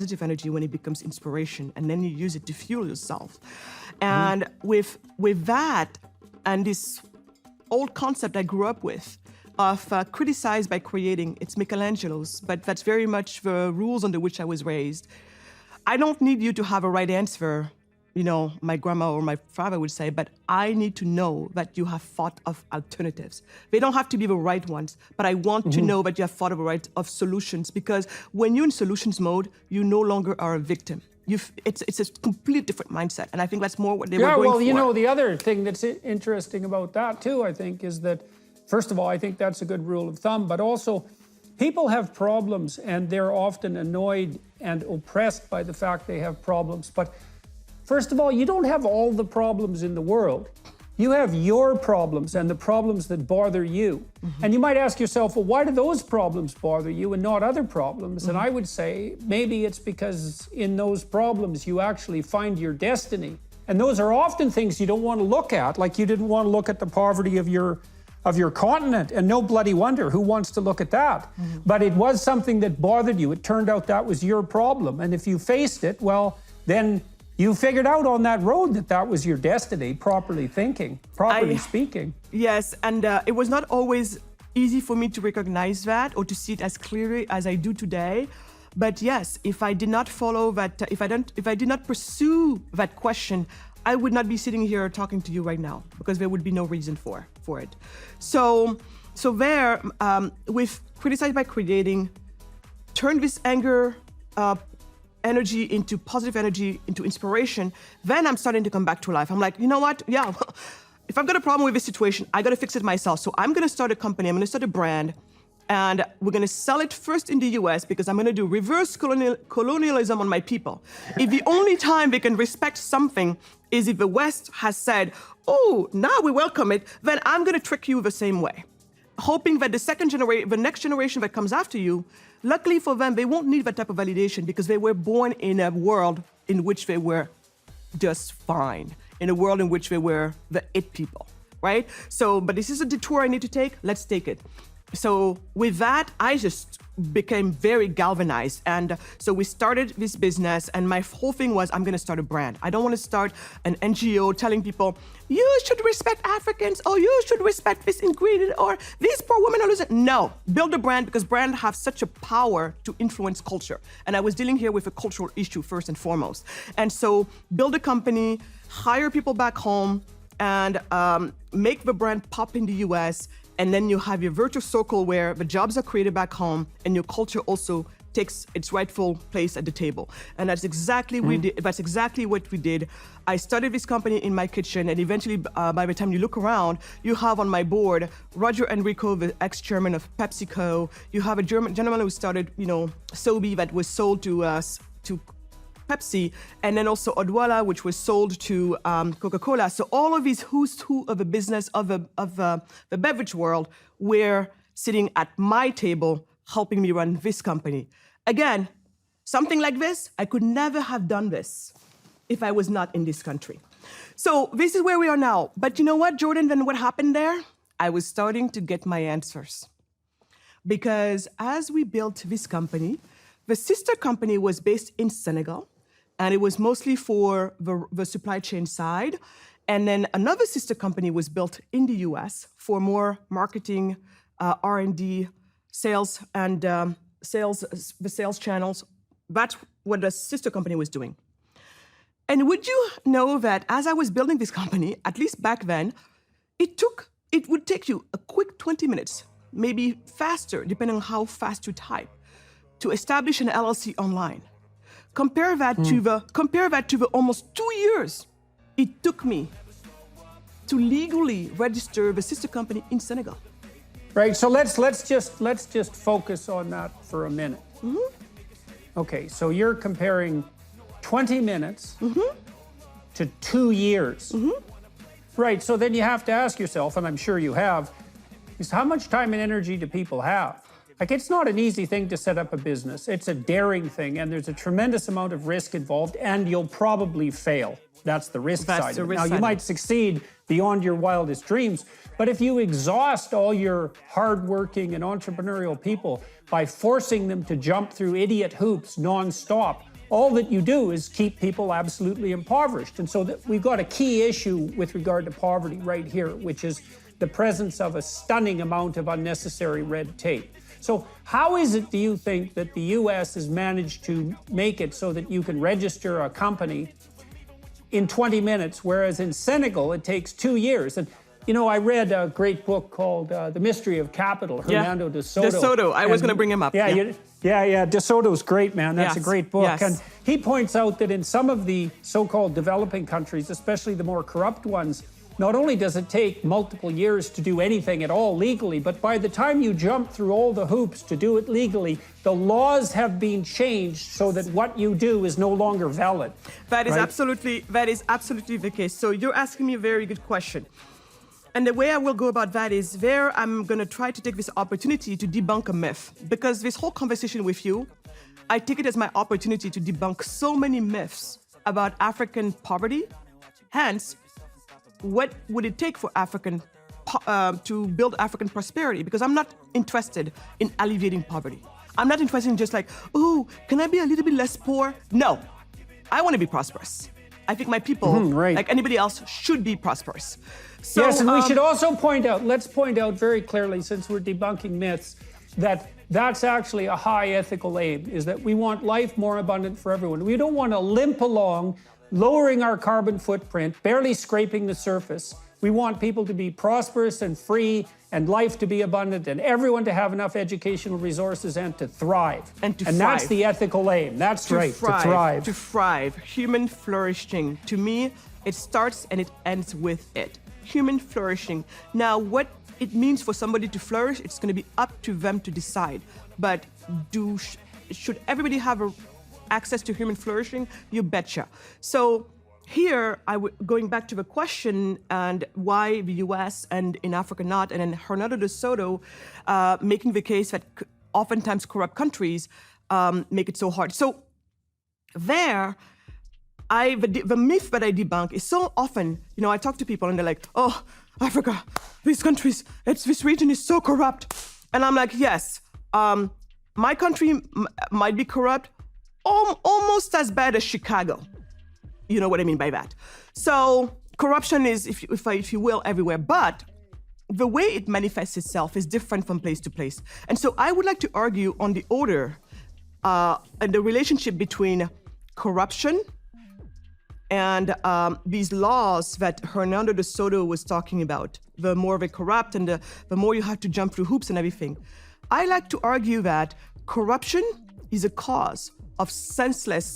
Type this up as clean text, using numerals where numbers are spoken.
positive energy when it becomes inspiration, and then you use it to fuel yourself. And with that, and this old concept I grew up with of criticize by creating, it's Michelangelo's, but that's very much the rules under which I was raised. I don't need you to have a right answer, you know, my grandma or my father would say, but I need to know that you have thought of alternatives. They don't have to be the right ones, but I want to know that you have thought of the right of solutions, because when you're in solutions mode, you no longer are a victim. It's a completely different mindset, and I think that's more what they were going for. Yeah, well, you know, the other thing that's interesting about that too, I think, is that, first of all, I think that's a good rule of thumb, but also people have problems and they're often annoyed and oppressed by the fact they have problems. But first of all, you don't have all the problems in the world. You have your problems and the problems that bother you. And you might ask yourself, well, why do those problems bother you and not other problems? And I would say maybe it's because in those problems you actually find your destiny. And those are often things you don't want to look at, like you didn't want to look at the poverty of your continent, and no bloody wonder, who wants to look at that? But it was something that bothered you. It turned out that was your problem. And if you faced it, well, then you figured out on that road that that was your destiny, properly speaking. Yes, and it was not always easy for me to recognize that or to see it as clearly as I do today. But yes, if I did not follow that, if I did not pursue that question, I would not be sitting here talking to you right now, because there would be no reason for it. So there, with Criticize by Creating, turn this anger, energy into positive energy, into inspiration, then I'm starting to come back to life. I'm like, you know what? Yeah, if I've got a problem with this situation, I got to fix it myself. So I'm going to start a company, I'm going to start a brand, and we're going to sell it first in the US, because I'm going to do reverse colonialism on my people. If the only time they can respect something is if the West has said, oh, now we welcome it, then I'm going to trick you the same way, hoping that the next generation that comes after you, luckily for them, they won't need that type of validation, because they were born in a world in which they were just fine, in a world in which they were the it people, right? So, but this is a detour I need to take, let's take it. So with that, I just became very galvanized. And so we started this business, and my whole thing was, I'm gonna start a brand. I don't wanna start an NGO telling people, you should respect Africans, or you should respect this ingredient, or these poor women are losing. No, build a brand, because brands have such a power to influence culture. And I was dealing here with a cultural issue first and foremost. And so build a company, hire people back home, and make the brand pop in the US. And then you have your virtual circle where the jobs are created back home, and your culture also takes its rightful place at the table. And that's exactly that's exactly what we did. I started this company in my kitchen, and eventually, by the time you look around, you have on my board Roger Enrico, the ex-chairman of PepsiCo. You have a gentleman who started, you know, Sobe, that was sold to Pepsi, and then also Odwalla, which was sold to Coca-Cola. So all of these who's who of the business of the beverage world were sitting at my table, helping me run this company. Again, something like this, I could never have done this if I was not in this country. So this is where we are now. But you know what, Jordan, then what happened there? I was starting to get my answers. Because as we built this company, the sister company was based in Senegal, and it was mostly for the supply chain side. And then another sister company was built in the US for more marketing, R&D, sales, and the sales channels. That's what the sister company was doing. And would you know that as I was building this company, at least back then, it would take you a quick 20 minutes, maybe faster, depending on how fast you type, to establish an LLC online. Compare that to the almost 2 years it took me to legally register the sister company in Senegal. Right. So let's just focus on that for a minute. Okay. So you're comparing 20 minutes to 2 years. Right. So then you have to ask yourself, and I'm sure you have, is how much time and energy do people have? Like, it's not an easy thing to set up a business. It's a daring thing, and there's a tremendous amount of risk involved, and you'll probably fail. That's the risk side of it. Now, you might succeed beyond your wildest dreams, but if you exhaust all your hardworking and entrepreneurial people by forcing them to jump through idiot hoops nonstop, all that you do is keep people absolutely impoverished. And so that we've got a key issue with regard to poverty right here, which is the presence of a stunning amount of unnecessary red tape. So how is it, do you think, that the US has managed to make it so that you can register a company in 20 minutes, whereas in Senegal it takes 2 years? And you know, I read a great book called The Mystery of Capital, Hernando de Soto. De Soto, I was going to bring him up. Yeah, De Soto's great, man. That's a great book. Yes. And he points out that in some of the so-called developing countries, especially the more corrupt ones, not only does it take multiple years to do anything at all legally, but by the time you jump through all the hoops to do it legally, the laws have been changed so that what you do is no longer valid. That is absolutely the case. So you're asking me a very good question. And the way I will go about that is I'm going to try to take this opportunity to debunk a myth. Because this whole conversation with you, I take it as my opportunity to debunk so many myths about African poverty. Hence, what would it take for to build African prosperity? Because I'm not interested in alleviating poverty. I'm not interested in just like, oh, can I be a little bit less poor? No, I want to be prosperous. I think my people, like anybody else, should be prosperous. So, yes, and we should also let's point out very clearly, since we're debunking myths, that that's actually a high ethical aim, is that we want life more abundant for everyone. We don't want to limp along, lowering our carbon footprint, barely scraping the surface. We want people to be prosperous and free, and life to be abundant, and everyone to have enough educational resources and to thrive. And that's the ethical aim. That's right, to thrive. To thrive. Human flourishing. To me, it starts and it ends with it. Human flourishing. Now, what it means for somebody to flourish, it's going to be up to them to decide. But should everybody have access to human flourishing? You betcha. So here, going back to the question and why the US and in Africa not, and then Hernando de Soto making the case that oftentimes corrupt countries make it so hard. So there, the myth that I debunk is so often, you know, I talk to people and they're like, oh, Africa, these countries, this region is so corrupt. And I'm like, yes, my country might be corrupt, almost as bad as Chicago. You know what I mean by that. So corruption is, if you will, everywhere. But the way it manifests itself is different from place to place. And so I would like to argue on the order and the relationship between corruption and these laws that Hernando de Soto was talking about. The more they corrupt and the more you have to jump through hoops and everything. I like to argue that corruption is a cause of senseless